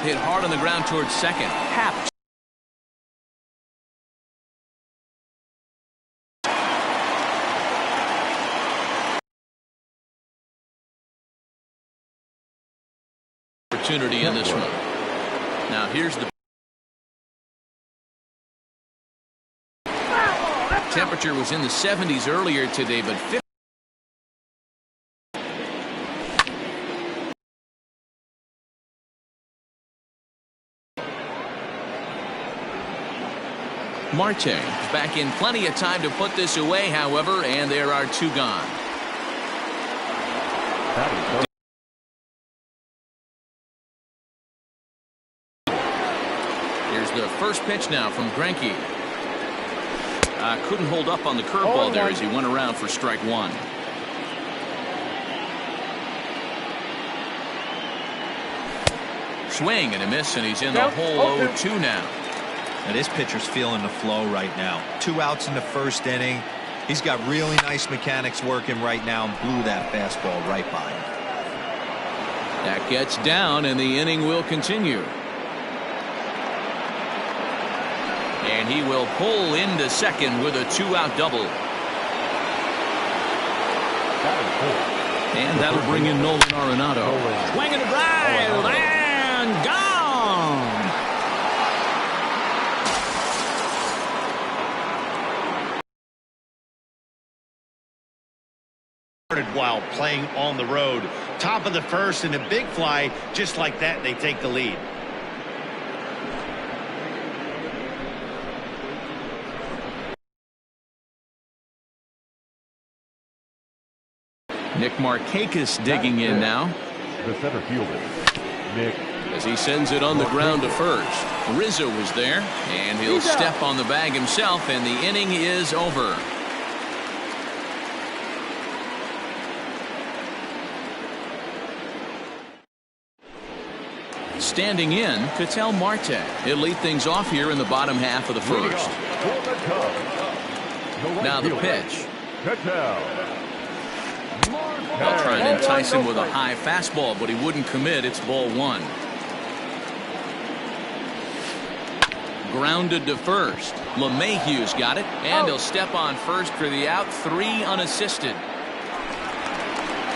hit hard on the ground towards second. Happ. Opportunity in this one. Now here's the temperature was in the 70s earlier today, but 50. Marte is back in plenty of time to put this away, however, and there are two gone. Here's the first pitch now from Greinke. Couldn't hold up on the curveball there as he went around for strike one. Swing and a miss, and he's in the hole 0-2 now. Now this pitcher's feeling the flow right now. 2 outs in the first inning. He's got really nice mechanics working right now and blew that fastball right by him. That gets down, and the inning will continue. And he will pull into second with a 2-out double. And that'll bring in Nolan Arenado. Swing and a drive, and gone. While playing on the road. Top of the first and a big fly. Just like that, they take the lead. Nick Markakis digging in now. The center fielder, Nick. As he sends it on the ground to first. Rizzo was there, and he'll step on the bag himself, and the inning is over. Standing in, Ketel Marte. He'll lead things off here in the bottom half of the first. Now the pitch. They'll try and entice him with a high fastball, but he wouldn't commit. It's ball one. Grounded to first. LeMahieu's got it, and he'll step on first for the out. 3 unassisted.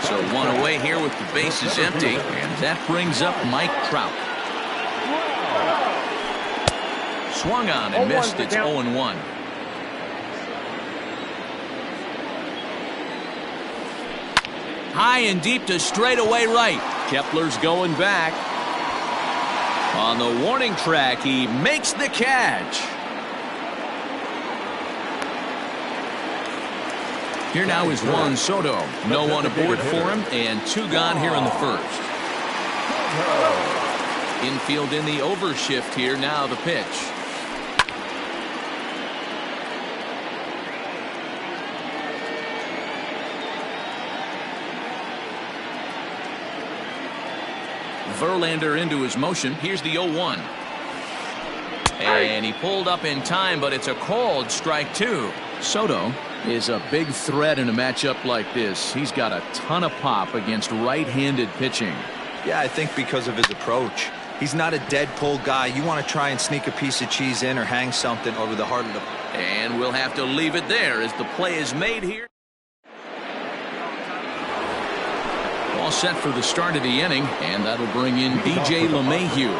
So 1 away here with the bases empty, and that brings up Mike Trout. Swung on and missed. It's 0-1. High and deep to straightaway right. Kepler's going back. On the warning track, he makes the catch. Here now is Juan Soto. No one aboard for him, and 2 gone here in the first. Infield in the overshift here. Now the pitch. Verlander into his motion. Here's the 0-1. And he pulled up in time, but it's a called strike 2. Soto is a big threat in a matchup like this. He's got a ton of pop against right-handed pitching. Yeah, I think because of his approach. He's not a dead pull guy. You want to try and sneak a piece of cheese in or hang something over the heart of the... And we'll have to leave it there as the play is made here. All set for the start of the inning, and that'll bring in DJ LeMahieu.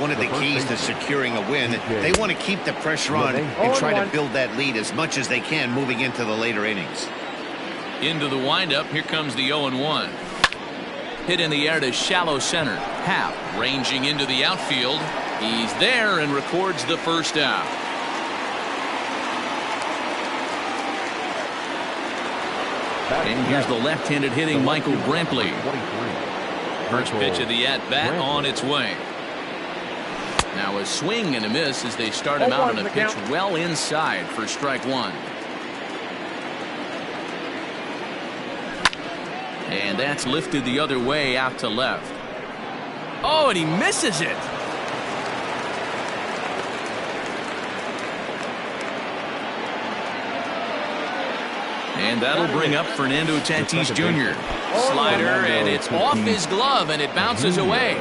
One of the keys to securing a win, they want to keep the pressure on and try to build that lead as much as they can moving into the later innings. Into the windup, here comes the 0-1. Hit in the air to shallow center. Happ ranging into the outfield. He's there and records the first out. And here's the left-handed hitting Michael Brantley. First pitch of the at-bat on its way. Now a swing and a miss as they start him out on a pitch well inside for strike 1. And that's lifted the other way out to left. Oh, and he misses it. And that'll bring up Fernando Tatis Jr. Slider, and it's off his glove, and it bounces away.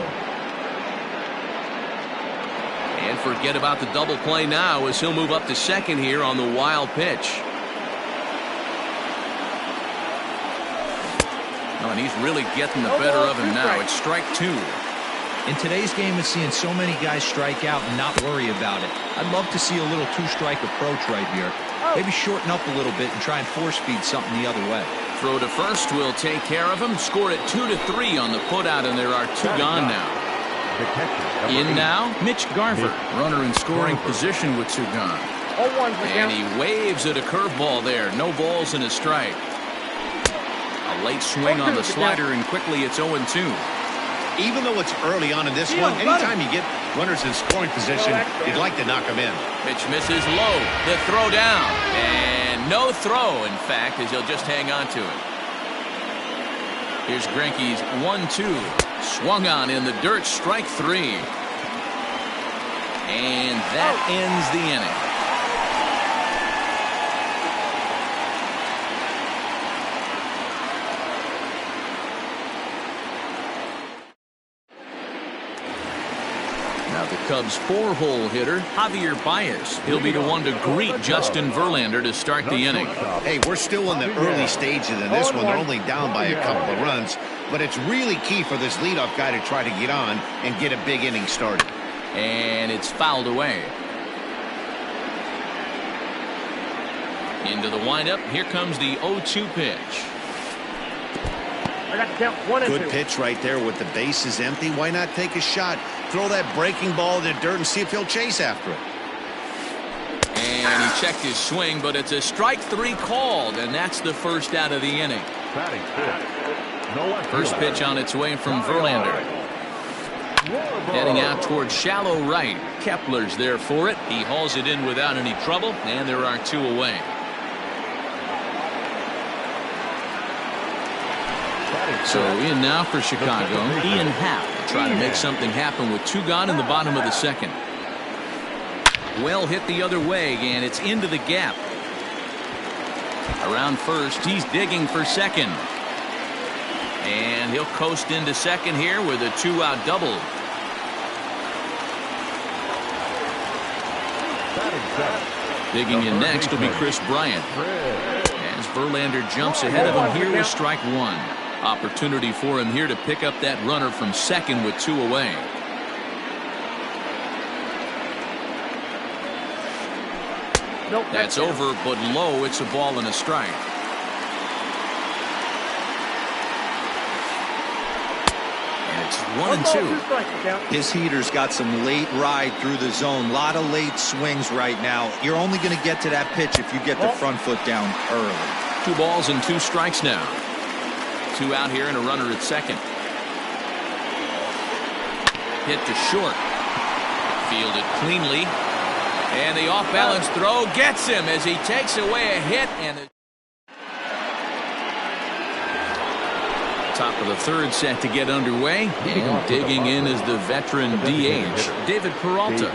And forget about the double play now as he'll move up to second here on the wild pitch. Oh, and he's really getting the better of him now. It's strike two. In today's game, it's seeing so many guys strike out and not worry about it. I'd love to see a little two-strike approach right here. Maybe shorten up a little bit and try and force-feed something the other way. Throw to first will take care of him. Score it 2-3 on the putout, and there are two gone now. In now, Mitch Garver, runner in scoring position with two gone. And he waves at a curveball there. No balls and a strike. A late swing on the slider, and quickly it's 0-2. Even though it's early on in this one, anytime you get runners in scoring position, you'd like to knock them in. Pitch misses low. The throw down. And no throw, in fact, as he'll just hang on to it. Here's Greinke's 1-2. Swung on in the dirt, strike three. And that ends the inning. Now the Cubs' four-hole hitter, Javier Baez. He'll be the one to greet Justin Verlander to start the inning. Hey, we're still in the early stages in this one. They're only down by a couple of runs. But it's really key for this leadoff guy to try to get on and get a big inning started. And it's fouled away. Into the windup. Here comes the 0-2 pitch. I got to count 1 and 2. Good pitch right there with the bases empty. Why not take a shot? Throw that breaking ball in the dirt and see if he'll chase after it. And he checked his swing, but it's a strike three called, and that's the first out of the inning. First pitch on its way from Verlander. Heading out towards shallow right. Kepler's there for it. He hauls it in without any trouble, and there are two away. So in now for Chicago, Ian Happ trying to make something happen with two gone in the bottom of the second. Well hit the other way, and it's into the gap. Around first, he's digging for second. And he'll coast into second here with a two-out double. Digging in next will be Chris Bryant. As Verlander jumps ahead of him here with strike one. Opportunity for him here to pick up that runner from second with two away. That's over, but low. It's a ball and a strike. And it's 1-2. His heater's got some late ride through the zone. A lot of late swings right now. You're only going to get to that pitch if you get the front foot down early. 2 balls and 2 strikes now. 2 out here and a runner at second. Hit to short. Fielded cleanly. And the off-balance throw gets him as he takes away a hit. And top of the third set to get underway. And digging in is the veteran DH, David Peralta.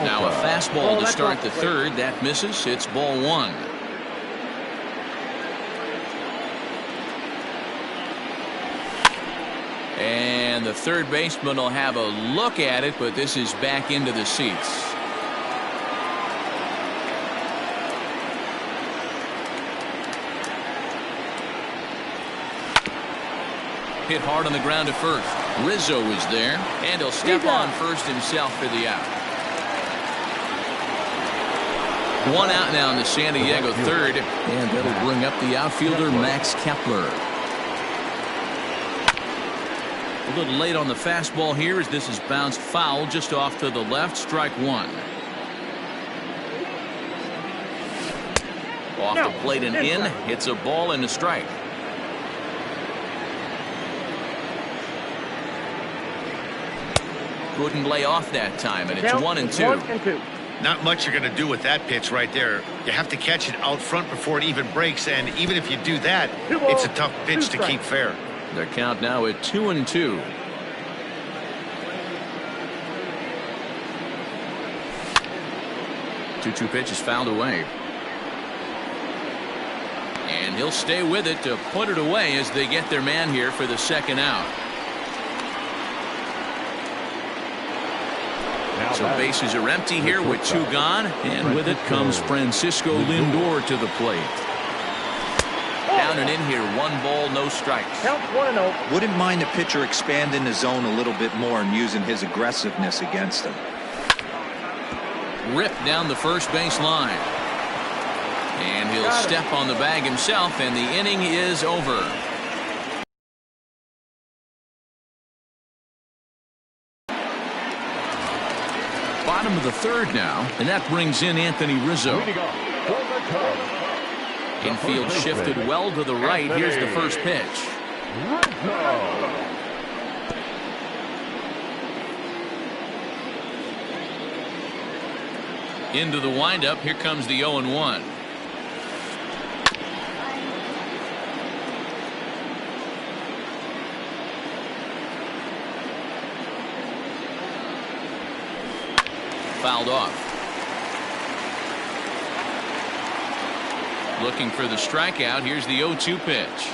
Now a fastball to start the third. That misses. It's ball 1. And the third baseman will have a look at it, but this is back into the seats. Hit hard on the ground to first. Rizzo is there, and he'll step on first himself for the out. 1 out now in the San Diego third, and that'll bring up the outfielder Max Kepler. A little late on the fastball here as this is bounced foul just off to the left. Strike 1. Off the plate and in. It's a ball and a strike. Couldn't lay off that time, and it's 1-2. Not much you're going to do with that pitch right there. You have to catch it out front before it even breaks, and even if you do that, it's a tough pitch to keep fair. Their count now at 2-2. Two pitch is fouled away. And he'll stay with it to put it away as they get their man here for the second out. So bases are empty here with 2 gone, and with it comes Francisco Lindor to the plate. Down and in here, 1 ball, no strikes. Count 1-0. Wouldn't mind the pitcher expanding the zone a little bit more and using his aggressiveness against him. Ripped down the first base line. And he'll step on the bag himself, and the inning is over. Bottom of the 3rd now, and that brings in Anthony Rizzo. Infield shifted well to the right. Here's the first pitch. Into the windup. Here comes the 0-1. Fouled off. Looking for the strikeout. Here's the 0-2 pitch.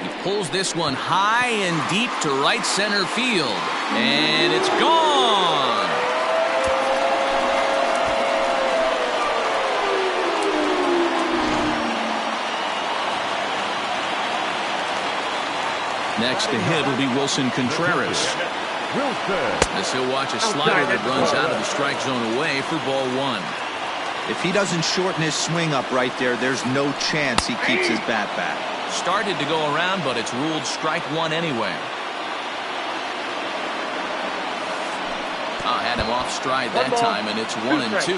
He pulls this one high and deep to right center field. And it's gone. Next to hit will be Wilson Contreras. As he'll watch a slider that runs out of the strike zone away for ball 1. If he doesn't shorten his swing up right there, there's no chance he keeps his bat back. Started to go around, but it's ruled strike 1 anyway. Had him off stride that time, and it's 1-2.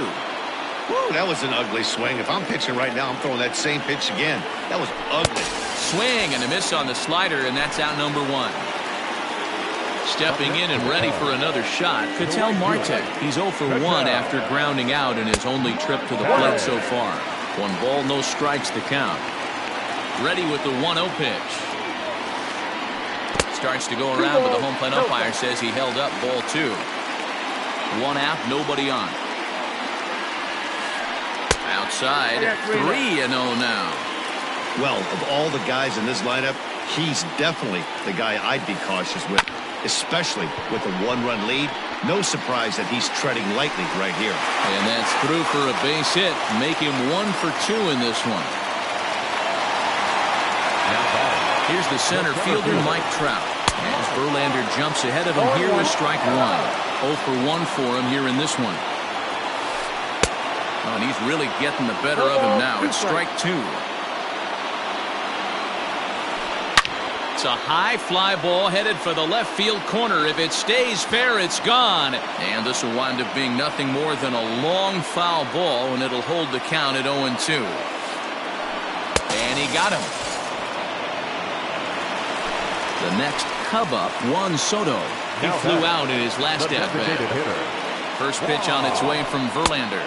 Woo, that was an ugly swing. If I'm pitching right now, I'm throwing that same pitch again. That was ugly. Swing and a miss on the slider, and that's out number 1. Stepping in and ready for another shot, Ketel Marte. He's 0 for 1 after grounding out in his only trip to the plate so far. 1 ball, no strikes to count. Ready with the 1-0 pitch. Starts to go around, but the home plate umpire says he held up ball 2. 1 out, nobody on. Outside, 3-0 now. Well, of all the guys in this lineup, he's definitely the guy I'd be cautious with, especially with a 1-run lead. No surprise that he's treading lightly right here. And that's through for a base hit. Make him 1 for 2 in this one. Here's the center fielder, Mike Trout. As Verlander jumps ahead of him here with strike 1. 0 for 1 for him here in this one. Oh, and he's really getting the better of him now. It's strike 2. It's a high fly ball headed for the left field corner. If it stays fair, it's gone. And this will wind up being nothing more than a long foul ball, and it'll hold the count at 0-2. And he got him. The next Cub up, Juan Soto. He flew out in his last at-bat. First pitch on its way from Verlander.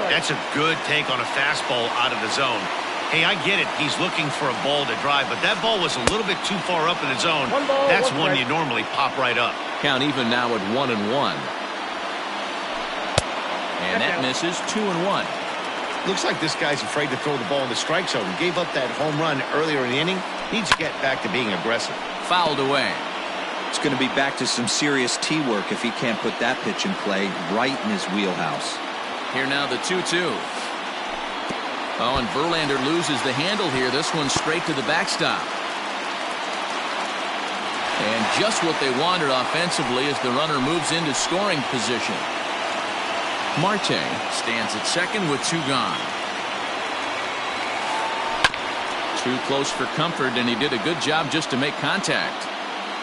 That's a good take on a fastball out of the zone. Hey, I get it. He's looking for a ball to drive, but that ball was a little bit too far up in the zone. That's one you normally pop right up. Count even now at 1-1. And that misses. 2-1. Looks like this guy's afraid to throw the ball in the strike zone. Gave up that home run earlier in the inning. Needs to get back to being aggressive. Fouled away. It's going to be back to some serious tee work if he can't put that pitch in play right in his wheelhouse. Here now the 2-2. Oh, and Verlander loses the handle here. This one straight to the backstop. And just what they wanted offensively as the runner moves into scoring position. Marte stands at second with 2 gone. Too close for comfort, and he did a good job just to make contact.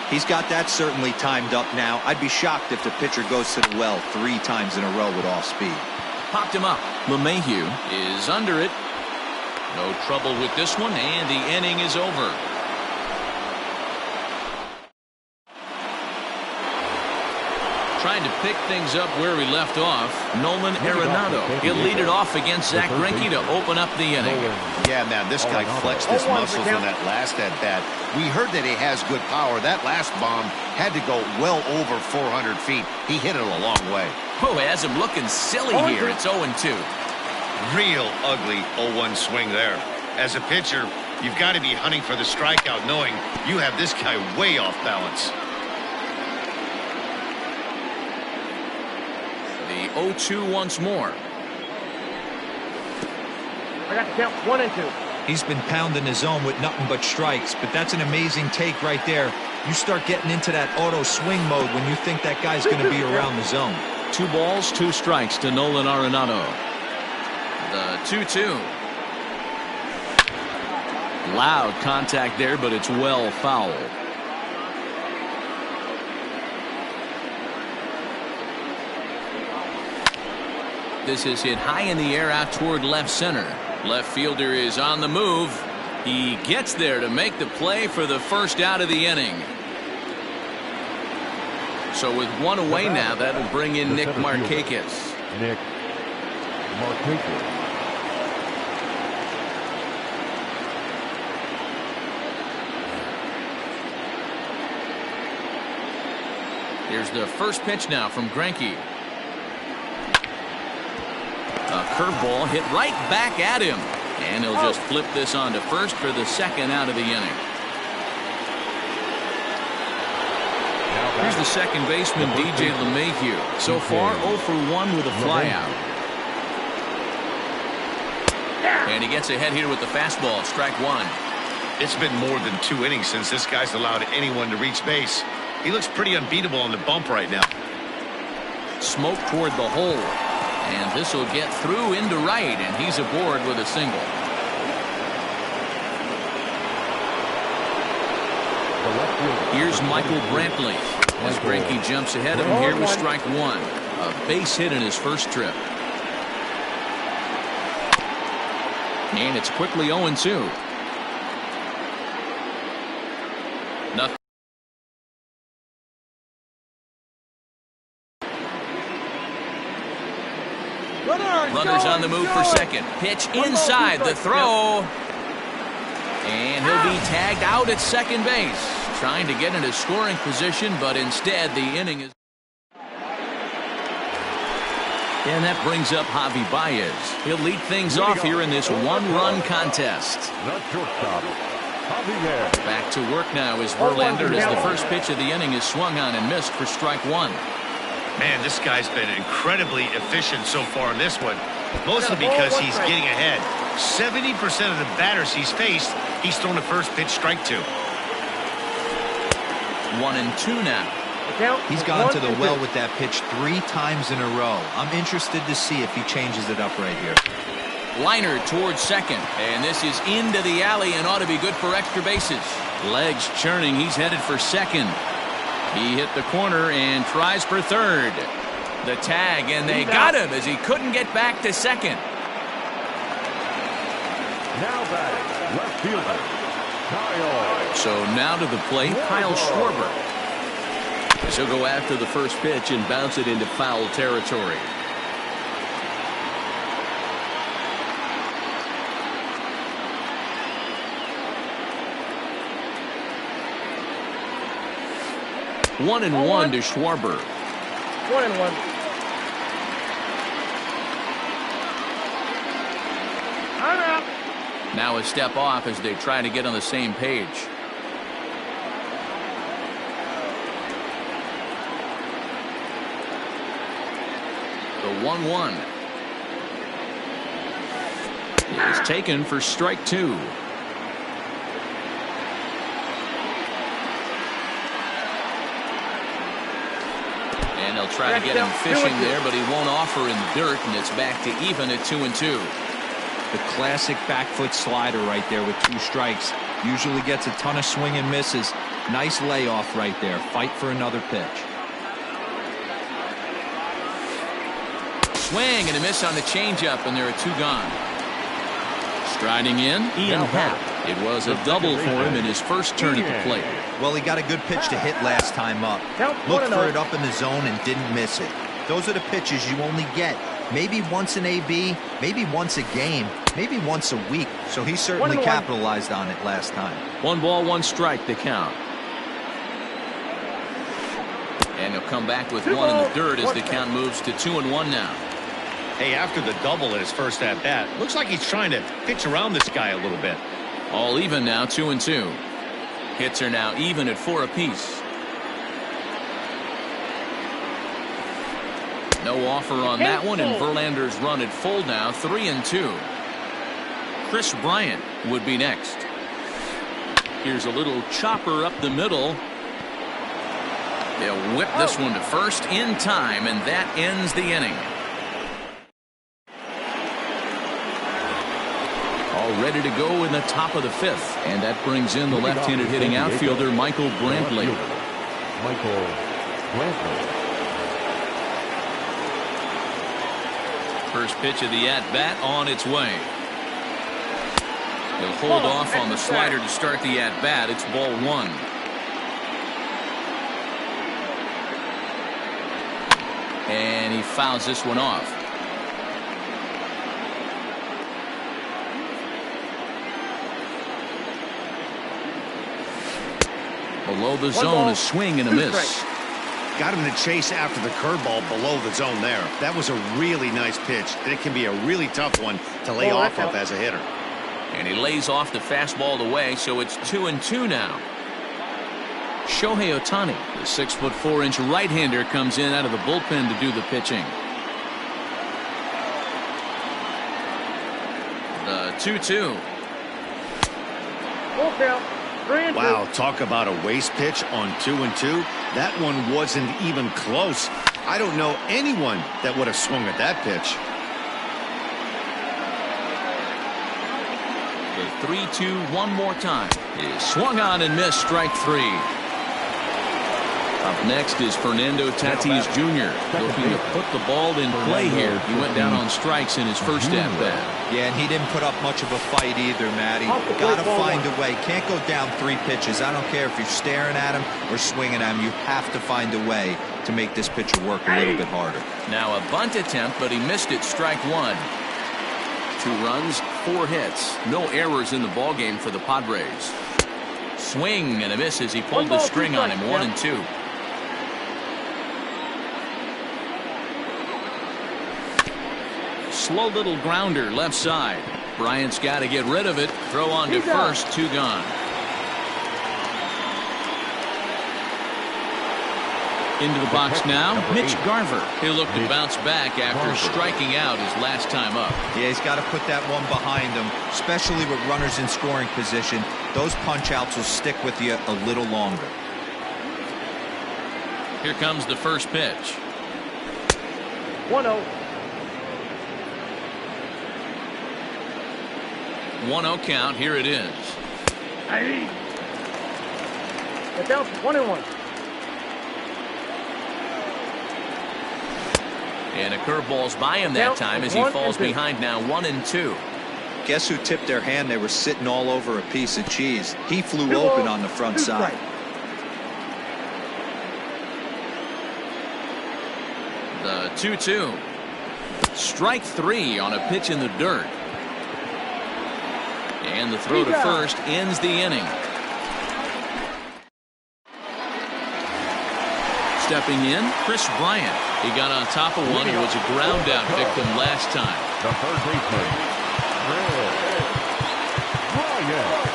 He's got that certainly timed up now. I'd be shocked if the pitcher goes to the well 3 times in a row with off speed. Popped him up. LeMahieu is under it. No trouble with this one, and the inning is over. Trying to pick things up where we left off, Nolan Arenado. He'll lead it off against Zach Greinke to open up the inning. Yeah, man, this guy flexed his muscles on that last at-bat. We heard that he has good power. That last bomb had to go well over 400 feet. He hit it a long way. Oh, has him looking silly here. It's 0-2. Real ugly 0-1 swing there. As a pitcher, you've got to be hunting for the strikeout knowing you have this guy way off balance. The 0-2 once more. I got to count 1 and 2. He's been pounding his zone with nothing but strikes, but that's an amazing take right there. You start getting into that auto swing mode when you think that guy's going to be around the zone. 2 balls, 2 strikes to Nolan Arenado. The 2-2. Loud contact there, but it's well fouled. This is hit high in the air out toward left center. Left fielder is on the move. He gets there to make the play for the first out of the inning. So with 1 away now, that'll bring in Nick Markakis. Nick Markakis. Here's the first pitch now from Greinke. A curveball hit right back at him. And he'll just flip this on to first for the second out of the inning. Here's the second baseman, DJ LeMahieu. So far, 0 for 1 with a flyout. And he gets ahead here with the fastball, strike 1. It's been more than 2 innings since this guy's allowed anyone to reach base. He looks pretty unbeatable on the bump right now. Smoke toward the hole. And this will get through into right, and he's aboard with a single. Here's Michael Brantley as Greinke jumps ahead of him here with strike 1. A base hit in his first trip. And it's quickly 0-2. Nothing. Runners on the move for second. Pitch inside the throw. And he'll be tagged out at second base. Trying to get into scoring position, but instead the inning is. And that brings up Javi Baez. He'll lead things off here in this 1-run contest. Back to work now is Verlander as the first pitch of the inning is swung on and missed for strike 1. Man, this guy's been incredibly efficient so far in this one. Mostly because he's getting ahead. 70% of the batters he's faced, he's thrown the first pitch, strike 2. 1-2 now. He's gone to the well with that pitch 3 times in a row. I'm interested to see if he changes it up right here. Liner towards second, and this is into the alley and ought to be good for extra bases. Legs churning, he's headed for second. He hit the corner and tries for third. The tag, and they got him as he couldn't get back to second. Now batting, left fielder, Kyle. So now to the plate, Kyle Schwarber. As he'll go after the first pitch and bounce it into foul territory. One and one to Schwarber. 1-1. I'm out. Now a step off as they try to get on the same page. The 1-1 is taken for strike 2. And they'll try to get him fishing there, but he won't offer in the dirt, and it's back to even at 2-2. The classic back foot slider right there with 2 strikes. Usually gets a ton of swing and misses. Nice layoff right there. Fight for another pitch. Swing and a miss on the changeup, and there are 2 gone. Striding in, Ian Happ. It was a double for him in his first turn at the plate. Well, he got a good pitch to hit last time up. Looked for it up in the zone and didn't miss it. Those are the pitches you only get maybe once in AB, maybe once a game, maybe once a week. So he certainly capitalized on it last time. 1 ball, 1 strike to count. And he'll come back with 1 in the dirt as the count moves to 2-1 now. Hey, after the double in his first at-bat, looks like he's trying to pitch around this guy a little bit. All even now, 2-2. Hits are now even at 4 apiece. No offer on that one, and Verlander's run at full now, 3-2. Chris Bryant would be next. Here's a little chopper up the middle. They'll whip this one to first in time, and that ends the inning. All ready to go in the top of the fifth, and that brings in the left-handed hitting outfielder Michael Brantley. Michael Brantley. First pitch of the at-bat on its way. He'll hold off on the slider to start the at-bat. It's ball one. And he fouls this one off. Below the zone, a swing and a miss. Got him to chase after the curveball below the zone there. That was a really nice pitch, and it can be a really tough one to lay off of as a hitter. And he lays off the fastball away, so it's 2-2 now. Shohei Ohtani, the 6'4" right-hander, comes in out of the bullpen to do the pitching. The 2-2. Full count. 3-2. Wow, talk about a waste pitch on 2-2. That one wasn't even close. I don't know anyone that would have swung at that pitch. The 3-2 one more time is swung on and missed, strike three. Up next is Fernando Tatis Jr. looking to put the ball in play here. He went down on strikes in his first at-bat. Yeah, and he didn't put up much of a fight either, Matty. Got to find a way. Can't go down 3 pitches. I don't care if you're staring at him or swinging at him. You have to find a way to make this pitcher work a little bit harder. Now a bunt attempt, but he missed it, strike one. 2 runs, 4 hits. No errors in the ballgame for the Padres. Swing and a miss as he pulled the string on him, 1-2. Slow little grounder left side. Bryant's got to get rid of it. Throw on to first, 2 gone. Into the box now, Mitch Garver. He'll look to bounce back after striking out his last time up. Yeah, he's got to put that one behind him, especially with runners in scoring position. Those punch-outs will stick with you a little longer. Here comes the first pitch. 1-0. 1-0 count. Here it is. It's down 1-1. And a curveball's by him that time as he falls behind now, 1-2. Guess who tipped their hand? They were sitting all over a piece of cheese. He flew open on the front side. The 2-2. Strike 3 on a pitch in the dirt. And the throw to first ends the inning. Stepping in, Chris Bryant. He got on top of one. He was a ground out victim last time. The third baseman, Bryant.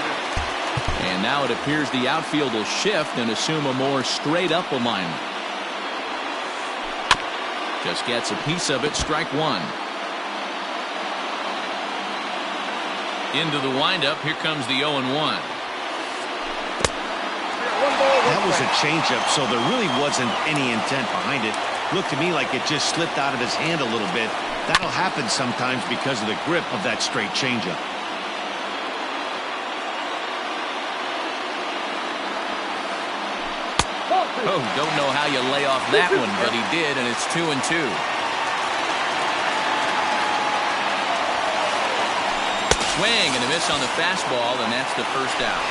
And now it appears the outfield will shift and assume a more straight up alignment. Just gets a piece of it, strike 1. Into the windup, here comes the 0-1. That was a changeup, so there really wasn't any intent behind it. Looked to me like it just slipped out of his hand a little bit. That'll happen sometimes because of the grip of that straight changeup. Oh, don't know how you lay off that one, but he did, and it's 2-2. Swing and a miss on the fastball, and that's the first out.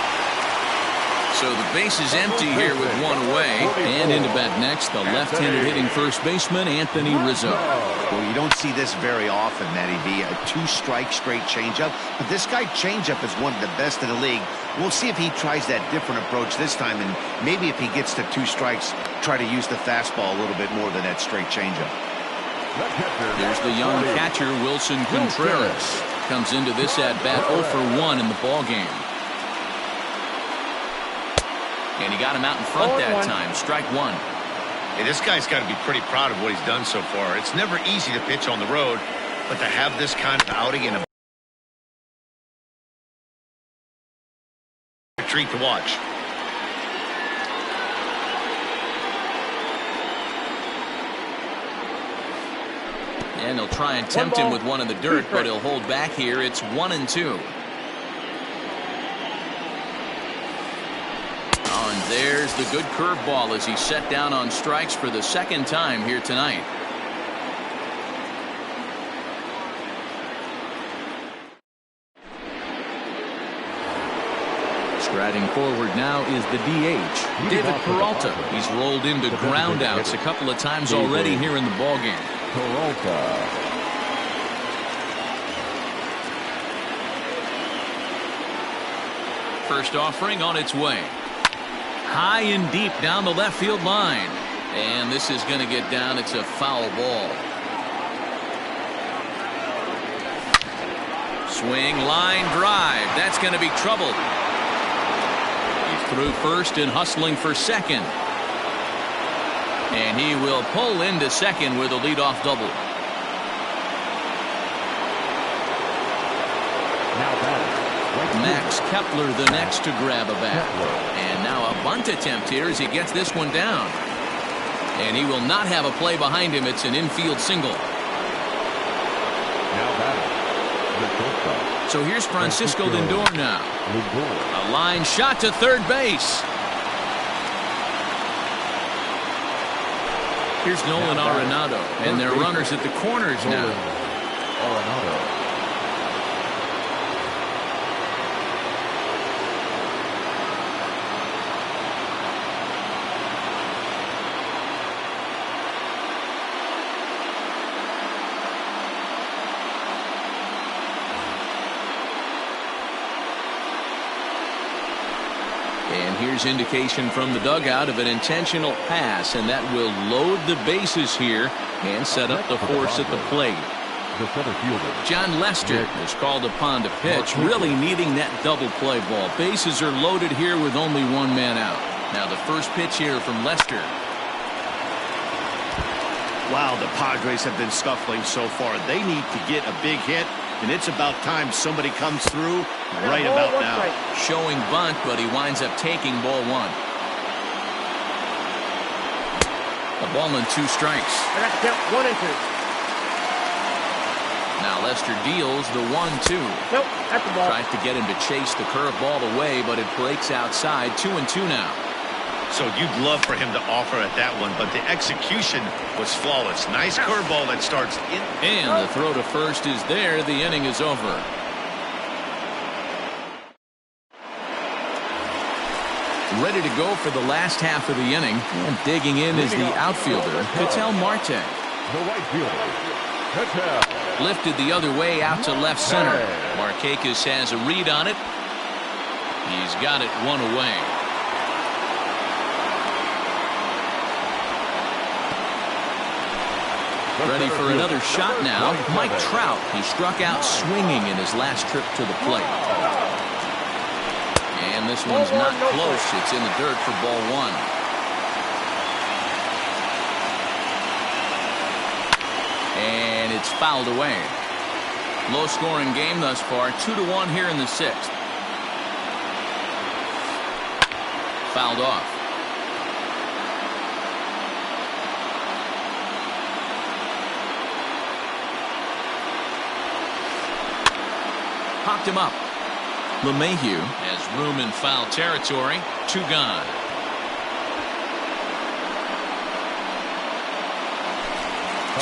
So the base is empty here with one away. And into bat next, the left-handed hitting first baseman, Anthony Rizzo. Well, you don't see this very often, Matty V. A 2-strike straight changeup. But this guy changeup is one of the best in the league. We'll see if he tries that different approach this time. And maybe if he gets to 2 strikes, try to use the fastball a little bit more than that straight changeup. Here's the young catcher, Wilson Contreras. Comes into this at-bat 0 for 1 in the ballgame. And he got him out in front that time. Strike 1. Hey, this guy's got to be pretty proud of what he's done so far. It's never easy to pitch on the road, but to have this kind of outing in a treat to watch. And they'll try and tempt him with one in the dirt, but he'll hold back here. It's 1-2. Oh, and there's the good curveball as he's set down on strikes for the second time here tonight. Striding forward now is the DH, David Peralta. He's rolled into groundouts a couple of times already here in the ballgame. Peralta. First offering on its way. High and deep down the left field line. And this is going to get down. It's a foul ball. Swing, line, drive. That's going to be trouble. He's through first and hustling for second. And he will pull into second with a leadoff double. Now batting. Max Kepler the next to grab a bat. And now a bunt attempt here as he gets this one down. And he will not have a play behind him. It's an infield single. Now batting. So here's Francisco Lindor now. A line shot to third base. Here's Nolan Arenado, and they're runners at the corners now. Arenado. And here's indication from the dugout of an intentional pass, and that will load the bases here and set up the force at the plate. The center fielder, John Lester is called upon to pitch, really needing that double play ball. Bases are loaded here with only one man out. Now the first pitch here from Lester. Wow, the Padres have been scuffling so far. They need to get a big hit, and it's about time somebody comes through right about now. Showing bunt, but he winds up taking ball one. A ball and 2 strikes. And that's count 1-2. Now Lester deals the 1-2. Nope, that's the ball. Tries to get him to chase the curveball away, but it breaks outside. 2-2 now. So you'd love for him to offer at that one, but the execution was flawless. Nice curveball that starts in. And the throw to first is there. The inning is over. Ready to go for the last half of the inning. And digging in is the outfielder, Ketel Marte. the right fielder, Ketel. Lifted the other way out to left center. Markakis has a read on it. He's got it one away. Ready for another shot now. Mike Trout. He struck out swinging in his last trip to the plate. And this one's not close. It's in the dirt for ball one. And it's fouled away. Low scoring game thus far. 2-1 here in the sixth. Fouled off. Popped him up. LeMahieu has room in foul territory. 2 gone.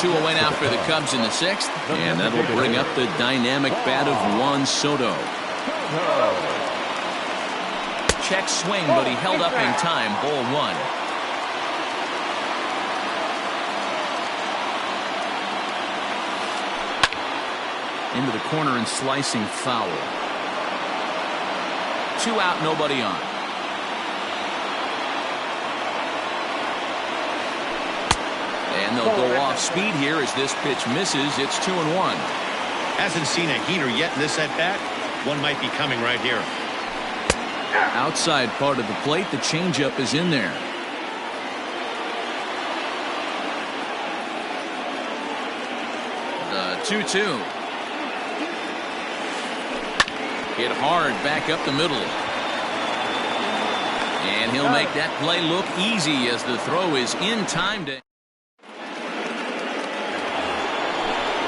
Two away now for the Cubs in the sixth, and that'll bring up the dynamic bat of Juan Soto. Check swing, but he held up in time. Ball one. Into the corner and slicing foul. 2 out, nobody on. And they'll go off speed here as this pitch misses. It's 2-1. Hasn't seen a heater yet in this at bat. One might be coming right here. Outside part of the plate, the changeup is in there. 2-2. Hit hard back up the middle. And he'll make that play look easy as the throw is in time to.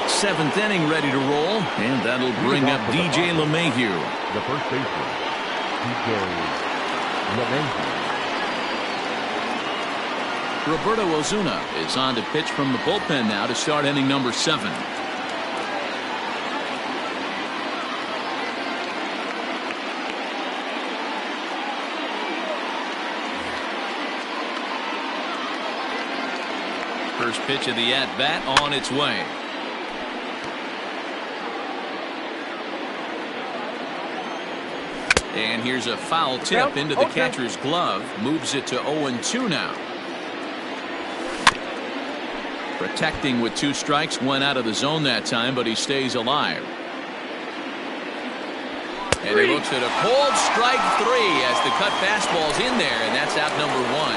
Seventh inning ready to roll, and that'll bring up DJ LeMahieu. The first baseman, DJ LeMahieu. Roberto Ozuna is on to pitch from the bullpen now to start inning number 7. First pitch of the at-bat on its way. And here's a foul tip into the catcher's glove. Moves it to 0-2 now. Protecting with 2 strikes. Went out of the zone that time, but he stays alive. And he looks at a cold strike 3 as the cut fastball's in there, and that's out number 1.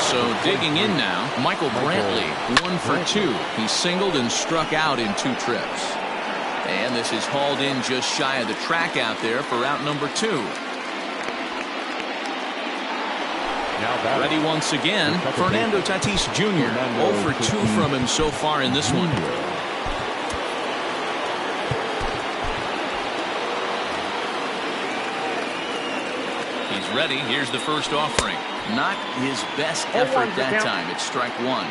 So digging in now, Michael Brantley, 1 for 2. He singled and struck out in 2 trips. And this is hauled in just shy of the track out there for out number 2. Ready once again, Fernando Tatis Jr. 0 for 2 from him so far in this one. He's ready. Here's the first offering. Not his best effort that time. It's strike 1.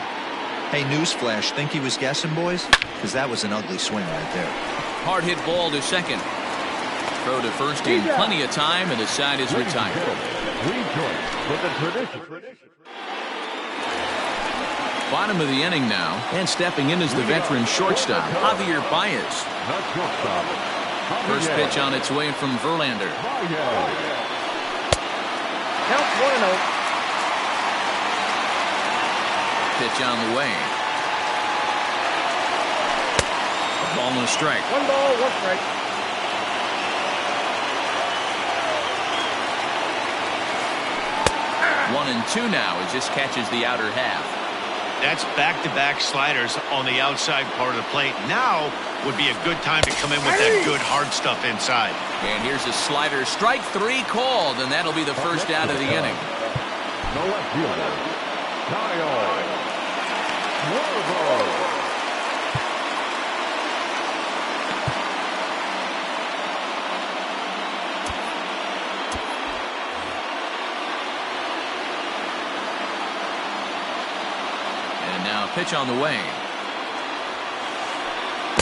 Hey, newsflash, think he was guessing, boys? Because that was an ugly swing right there. Hard hit ball to second. Throw to first in plenty of time, and the side is retired. Bottom of the inning now, and stepping in is the veteran shortstop, Javier Baez. First pitch on its way from Verlander. Count 1-0. Pitch on the way. A ball and a strike. 1 ball, 1 strike. One and 2 now as this catches the outer half. That's back-to-back sliders on the outside part of the plate. Now would be a good time to come in with that good hard stuff inside. And here's a slider. Strike 3 called, and that'll be the first out of the inning. No left fielder, Kyle Schwarber. And now a pitch on the way.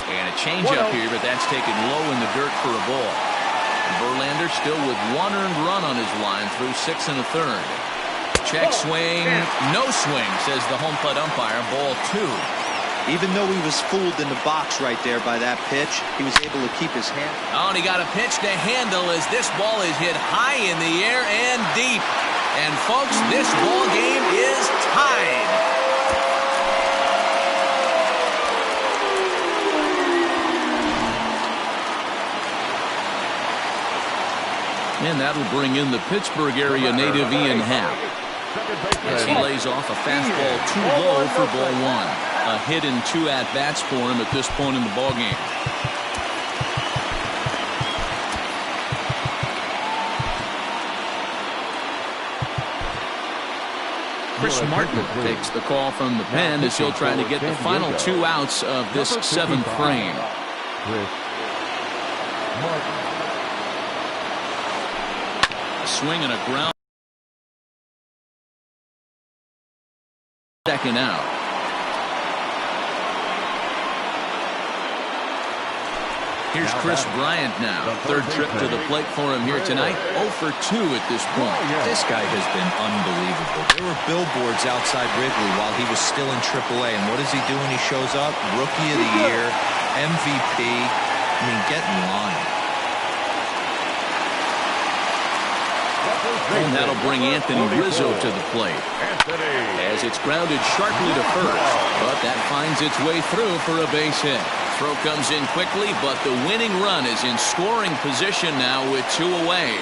And a changeup here, but that's taken low in the dirt for a ball. Verlander still with 1 earned run on his line through 6 1/3. Check swing, no swing, says the home plate umpire. Ball 2. Even though he was fooled in the box right there by that pitch, he was able to keep his hand. Oh, and he got a pitch to handle as this ball is hit high in the air and deep. And folks, this ball game is tied. And that'll bring in the Pittsburgh area native Ian Happ as he lays off a fastball too low for ball 1. A hit in 2 at-bats for him at this point in the ballgame. Chris Martin takes the call from the pen as he'll try to get the final 2 outs of this 7th frame. Chris Martin. Swing and a ground. Second out. Here's Chris Bryant now. 3rd trip to the plate for him here tonight. 0 for 2 at this point. This guy has been unbelievable. There were billboards outside Wrigley while he was still in AAA. And what does he do when he shows up? Rookie of the Year, MVP. I mean, get in line. And that'll bring Anthony Rizzo to the plate as it's grounded sharply to first, but that finds its way through for a base hit. Throw comes in quickly, but the winning run is in scoring position now with 2 away.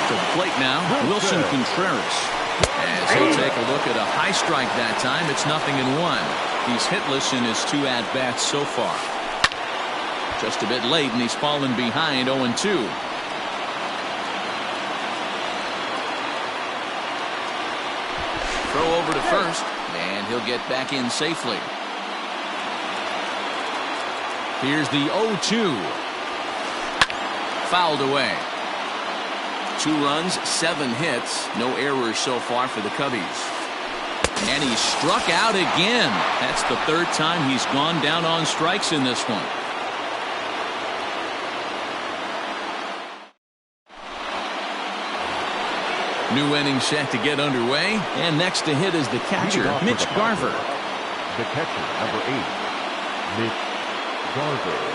To the plate now, Wilson Contreras. As he'll take a look at a high strike that time, it's 0-1. He's hitless in his 2 at-bats so far. Just a bit late, and he's fallen behind 0-2. Throw over to first, and he'll get back in safely. Here's the 0-2. Fouled away. 2 runs, 7 hits, no errors so far for the Cubbies. And he's struck out again. That's the 3rd time he's gone down on strikes in this one. New inning set to get underway, and next to hit is the catcher, Mitch Garver. The catcher, number 8, Mitch Garver.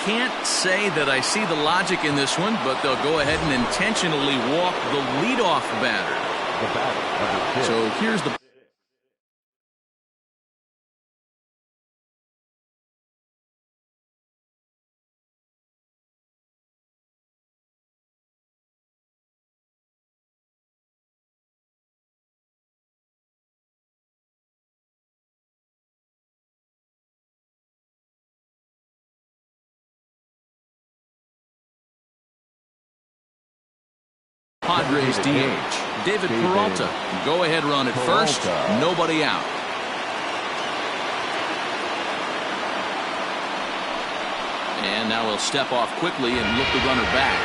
Can't say that I see the logic in this one, but they'll go ahead and intentionally walk the leadoff batter. The batter, number 6. So here's the... Padres DH, David Peralta. Go ahead run at first, nobody out. And now he'll step off quickly and look the runner back.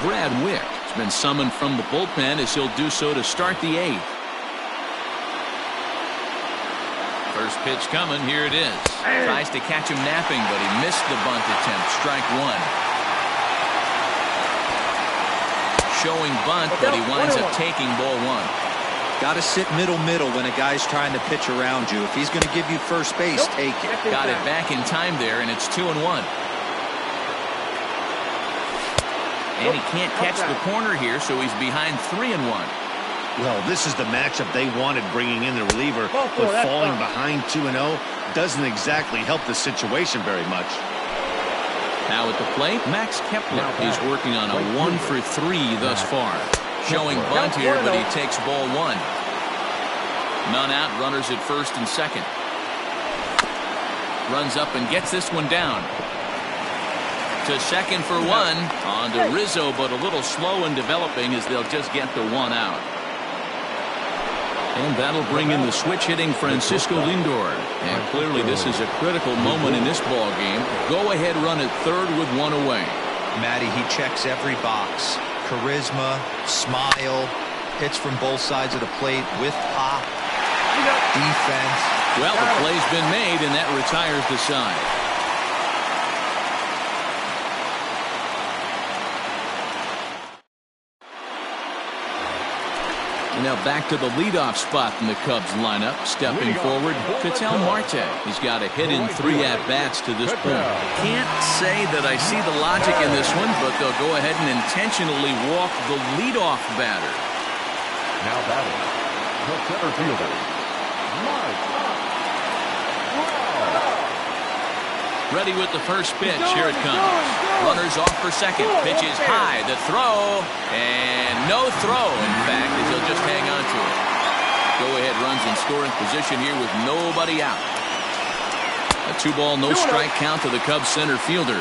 Brad Wick has been summoned from the bullpen as he'll do so to start the 8th. First pitch coming. Here it is. Tries to catch him napping, but he missed the bunt attempt. Strike 1. Showing bunt, but he winds up taking ball 1. Got to sit middle when a guy's trying to pitch around you. If he's going to give you first base, take it. Got it back in time there, and it's 2-1. And he can't catch the corner here, so he's behind 3-1. Well, this is the matchup they wanted, bringing in the reliever, but falling behind 2-0 doesn't exactly help the situation very much. Now at the plate, Max Kepler. He's working on a 1 for 3 thus far. Showing bunt here, but he takes ball 1. None out, runners at first and second. Runs up and gets this one down. To second for 1. On to Rizzo, but a little slow in developing as they'll just get the 1 out. And that'll bring in the switch-hitting Francisco Lindor. And clearly this is a critical moment in this ball game. Go-ahead run at third with 1 away. Matty, he checks every box. Charisma, smile, hits from both sides of the plate with pop, defense. Well, the play's been made, and that retires the side. And now back to the leadoff spot in the Cubs lineup. Stepping forward, Ketel Marte. He's got a hit in 3 at-bats to this point. Can't say that I see the logic in this one, but they'll go ahead and intentionally walk the leadoff batter. Now batting, the center fielder, Mike. Ready with the first pitch. Here it comes. Runners off for second. Pitch is high. The throw. And no throw, in fact, as he'll just hang on to it. Go-ahead runs in scoring position here with nobody out. A 2-ball, no-strike count to the Cubs center fielder.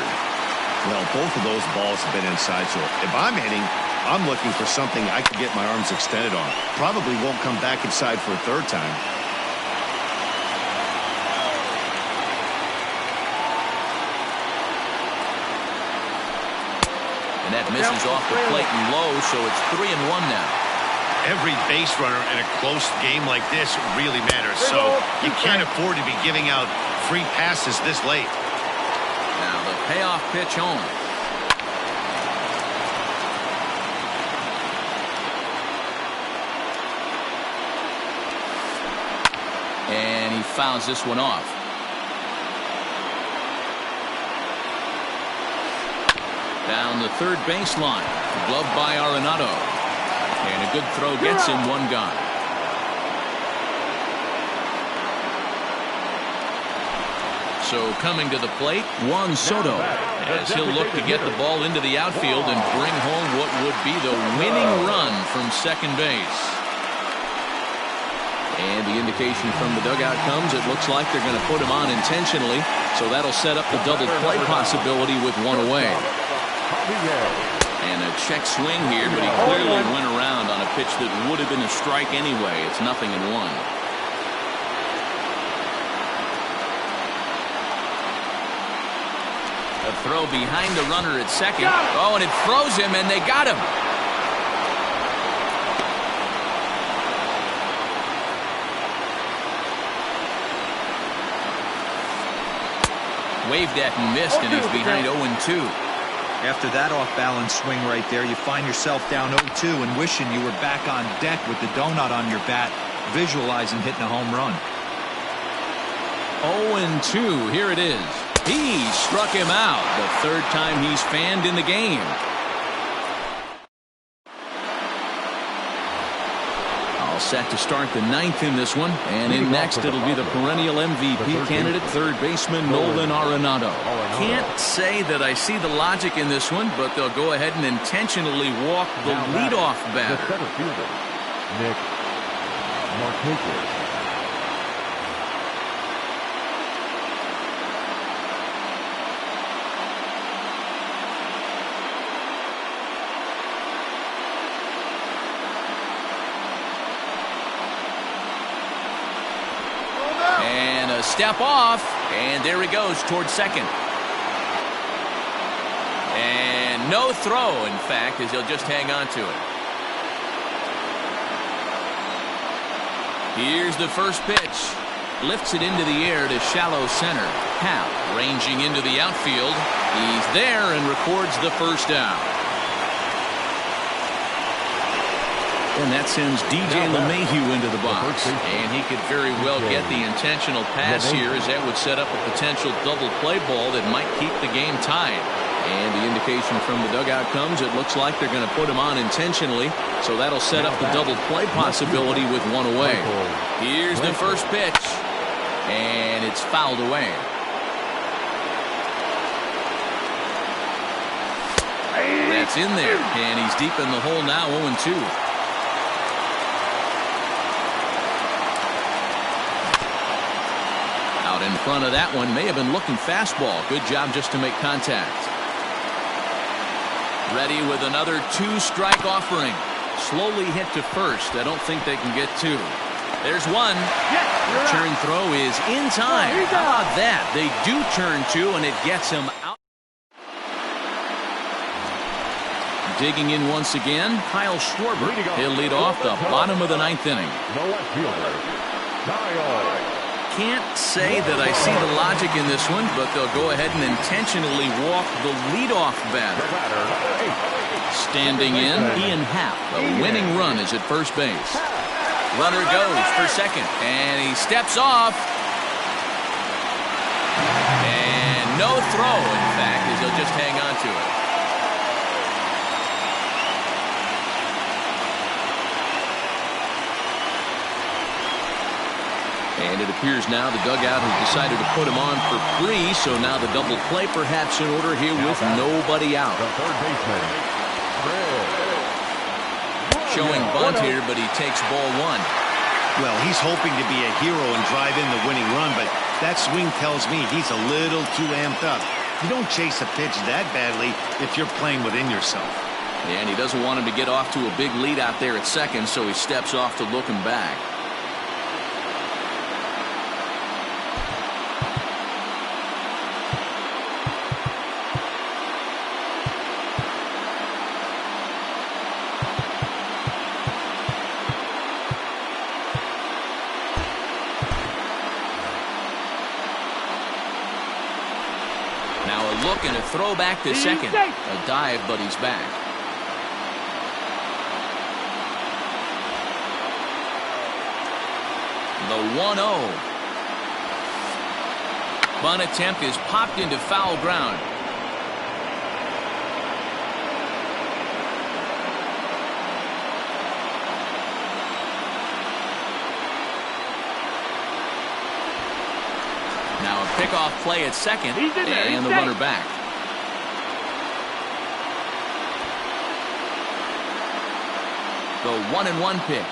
Well, both of those balls have been inside, so if I'm hitting, I'm looking for something I can get my arms extended on. Probably won't come back inside for a third time. And that misses off the plate and low, so it's 3-1 now. Every base runner in a close game like this really matters, so you can't afford to be giving out free passes this late. Now the payoff pitch home. And he fouls this one off. Down the third baseline. Gloved by Arenado. And a good throw gets him one gone. So coming to the plate, Juan Soto, as he'll look to get the ball into the outfield and bring home what would be the winning run from second base. And the indication from the dugout comes, it looks like they're going to put him on intentionally, so that'll set up the double play possibility with one away. And a check swing here, but he clearly went around on a pitch that would have been a strike anyway. It's 0-1. A throw behind the runner at second. Oh, and it throws him, and they got him. Waved at and missed, and he's behind 0-2. After that off-balance swing right there, you find yourself down 0-2 and wishing you were back on deck with the donut on your bat, visualizing hitting a home run. 0-2, here it is. He struck him out, the third time he's fanned in the game. All set to start the 9th in this one, and in next it'll be the perennial MVP candidate, third baseman Nolan Arenado. Can't say that I see the logic in this one, but they'll go ahead and intentionally walk the leadoff batter. The center fielder, Nick Martinez. And a step off, and there he goes towards second. And no throw, in fact, as he'll just hang on to it. Here's the first pitch. Lifts it into the air to shallow center. Hal ranging into the outfield. He's there and records the first out. And that sends DJ LeMahieu into the box. And he could very well get the intentional pass here, as that would set up a potential double play ball that might keep the game tied. And the indication from the dugout comes, it looks like they're going to put him on intentionally, so that'll set up the double play possibility with one away. Here's the first pitch, and it's fouled away. That's in there, and he's deep in the hole now, 0-2. Out in front of that one, may have been looking fastball. Good job just to make contact. Ready with another 2-strike offering. Slowly hit to first. I don't think they can get 2. There's one. Return throw is in time. How about that? They do turn 2, and it gets him out. Digging in once again, Kyle Schwarber. He'll lead off the bottom of the 9th inning. The left fielder, Kyle. Can't say that I see the logic in this one, but they'll go ahead and intentionally walk the leadoff batter. Standing in, Ian Happ. The winning run is at first base. Runner goes for second, and he steps off. And no throw, in fact, as he'll just hang on to it. And it appears now the dugout has decided to put him on for free, so now the double play perhaps in order here with nobody out. The third baseman, Showing bunt here, but he takes ball one. Well, he's hoping to be a hero and drive in the winning run, but that swing tells me he's a little too amped up. You don't chase a pitch that badly if you're playing within yourself. And he doesn't want him to get off to a big lead out there at second, so he steps off to look him back. Now a look and a throw back to second. A dive, but he's back. The 1-0. Bunt attempt is popped into foul ground. Now a pickoff play at second, and the runner back. The 1-1 pitch.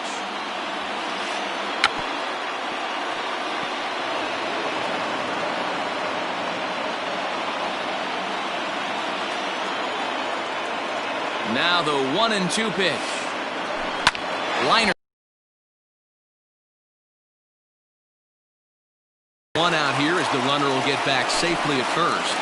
Now the 1-2 pitch. Liner. One out here as the runner will get back safely at first.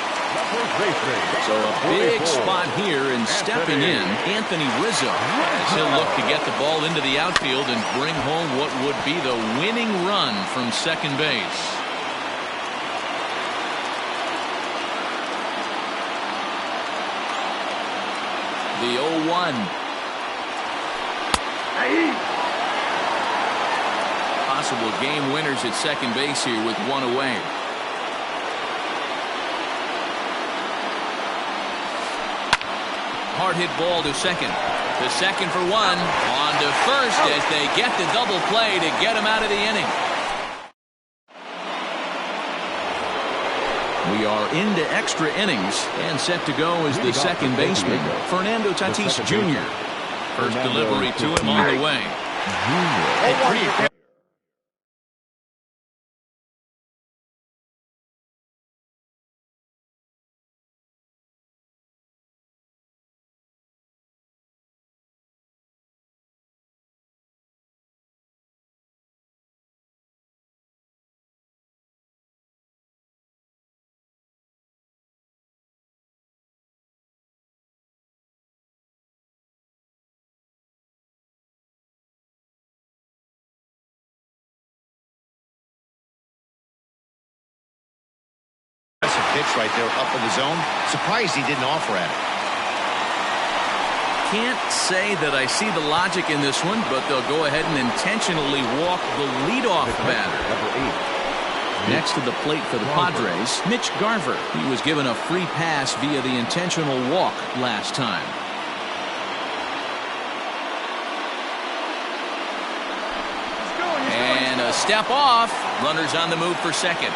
So a big spot here, and stepping in, Anthony Rizzo, as he'll look to get the ball into the outfield and bring home what would be the winning run from second base. The 0-1. Possible game winners at second base here with one away. Hard hit ball to second. To second for one. On to first as they get the double play to get him out of the inning. We are into extra innings, and set to go is the second baseman, Fernando Tatis Jr. First delivery to him on the way. Pitch right there up in the zone. Surprised he didn't offer at it. Can't say that I see the logic in this one, but they'll go ahead and intentionally walk the leadoff batter. Next to the plate for the Padres, Mitch Garver. He was given a free pass via the intentional walk last time. And a step off. Runners on the move for second.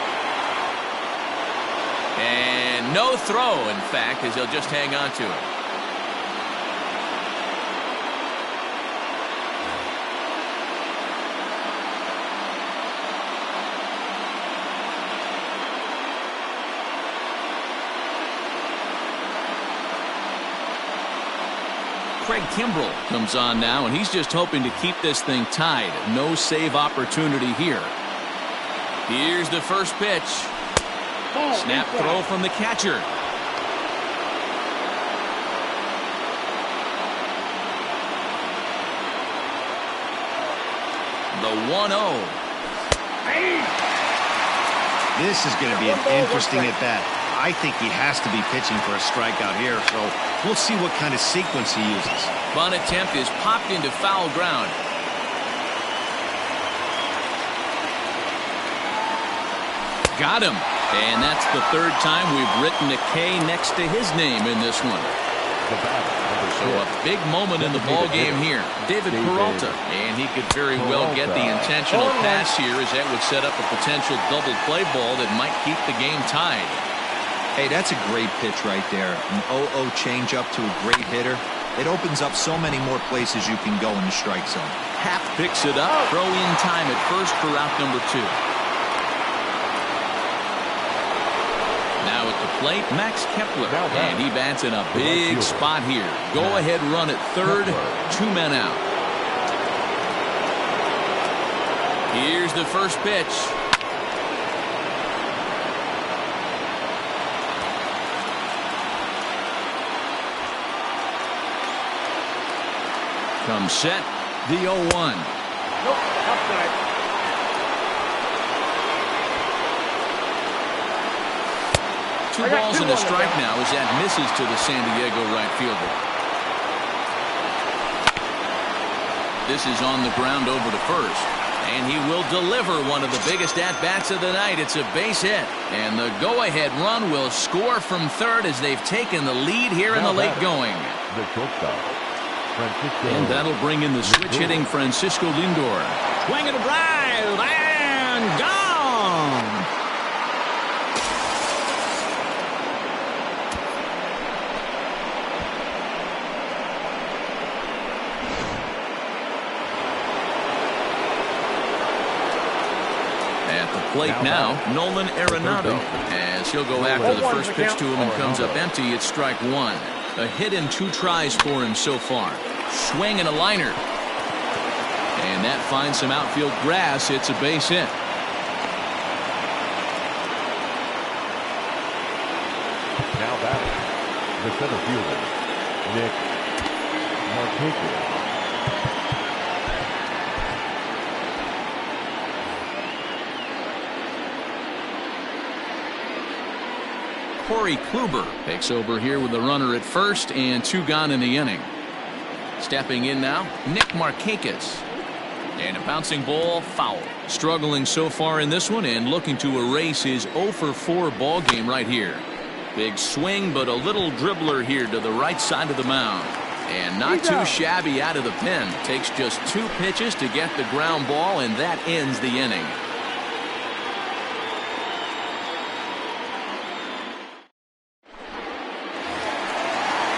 And no throw, in fact, as he'll just hang on to it. Craig Kimbrell comes on now, and he's just hoping to keep this thing tied. No save opportunity here. Here's the first pitch. Snap throw from the catcher. The 1-0. This is going to be an interesting at bat. I think he has to be pitching for a strikeout here, so we'll see what kind of sequence he uses. Bunt attempt is popped into foul ground. Got him. And that's the third time we've written a K next to his name in this one. So a big moment in the ball game here. David Peralta. And he could very well get the intentional pass here, as that would set up a potential double play ball that might keep the game tied. Hey, that's a great pitch right there. An 0-0 changeup to a great hitter. It opens up so many more places you can go in the strike zone. Happ picks it up. Throw in time at first for route number 2. Now at the plate, Max Kepler. And he bats in a big spot here. Go-ahead run at third. 2 men out. Here's the first pitch. Comes set. The 0-1. Nope, outside. Two balls and a strike now as that misses to the San Diego right fielder. This is on the ground over to first. And he will deliver one of the biggest at-bats of the night. It's a base hit. And the go-ahead run will score from third as they've taken the lead here in the late going. And that'll bring in the switch-hitting Francisco Lindor. Swing and a drive, and gone! At the plate now, Nolan Arenado, as he'll go after the first pitch to him and comes up empty. It's strike 1. A hit and 2 tries for him so far. Swing and a liner. And that finds some outfield grass. It's a base hit. Now batting, the center fielder, Nick Markakis. Corey Kluber takes over here with the runner at first and 2 gone in the inning. Stepping in now, Nick Markakis. And a bouncing ball, foul. Struggling so far in this one and looking to erase his 0 for 4 ball game right here. Big swing, but a little dribbler here to the right side of the mound. And not too shabby out of the pen. Takes just 2 pitches to get the ground ball, and that ends the inning.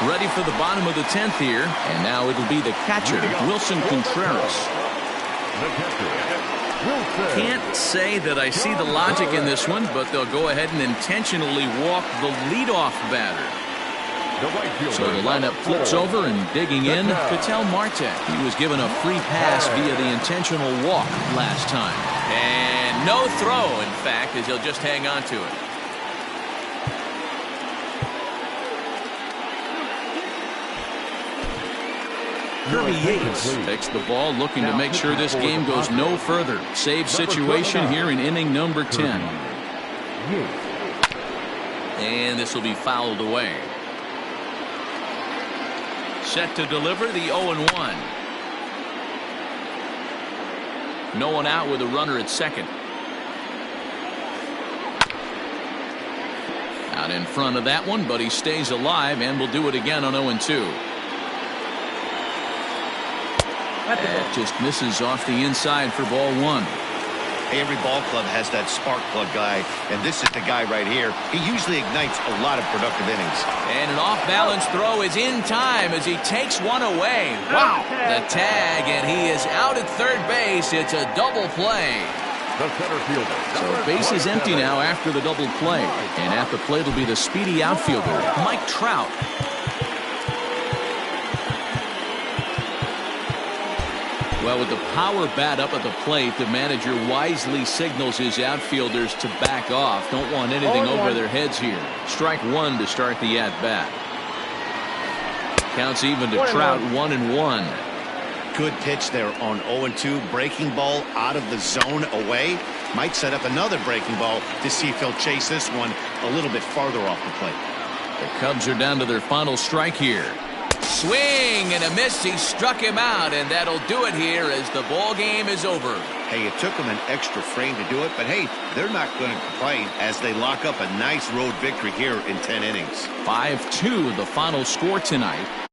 Ready for the bottom of the 10th here. And now it'll be the catcher, Wilson Contreras. Can't say that I see the logic in this one, but they'll go ahead and intentionally walk the leadoff batter. So the lineup flips over, and digging in, Ketel Marte. He was given a free pass via the intentional walk last time. And no throw, in fact, as he'll just hang on to it. Kirby Yates takes the ball, looking to make sure this game goes no further. Save situation here in inning number 10. And this will be fouled away. Set to deliver the 0-1. No one out with a runner at second. Out in front of that one, but he stays alive and will do it again on 0-2. That just misses off the inside for ball 1. Every ball club has that spark plug guy, and this is the guy right here. He usually ignites a lot of productive innings. And an off-balance throw is in time as he takes one away. Wow! The tag, and he is out at third base. It's a double play. The center fielder. So base is empty now after the double play. And at the plate will be the speedy outfielder, Mike Trout. Well, with the power bat up at the plate, the manager wisely signals his outfielders to back off. Don't want anything over their heads here. Strike 1 to start the at-bat. Counts even to Trout, 1-1. Good pitch there on 0-2. Breaking ball out of the zone away. Might set up another breaking ball to see if he'll chase this one a little bit farther off the plate. The Cubs are down to their final strike here. Swing and a miss. He struck him out, and that'll do it here as the ball game is over. Hey, it took them an extra frame to do it, but hey, they're not going to complain as they lock up a nice road victory here in 10 innings. 5-2 the final score tonight.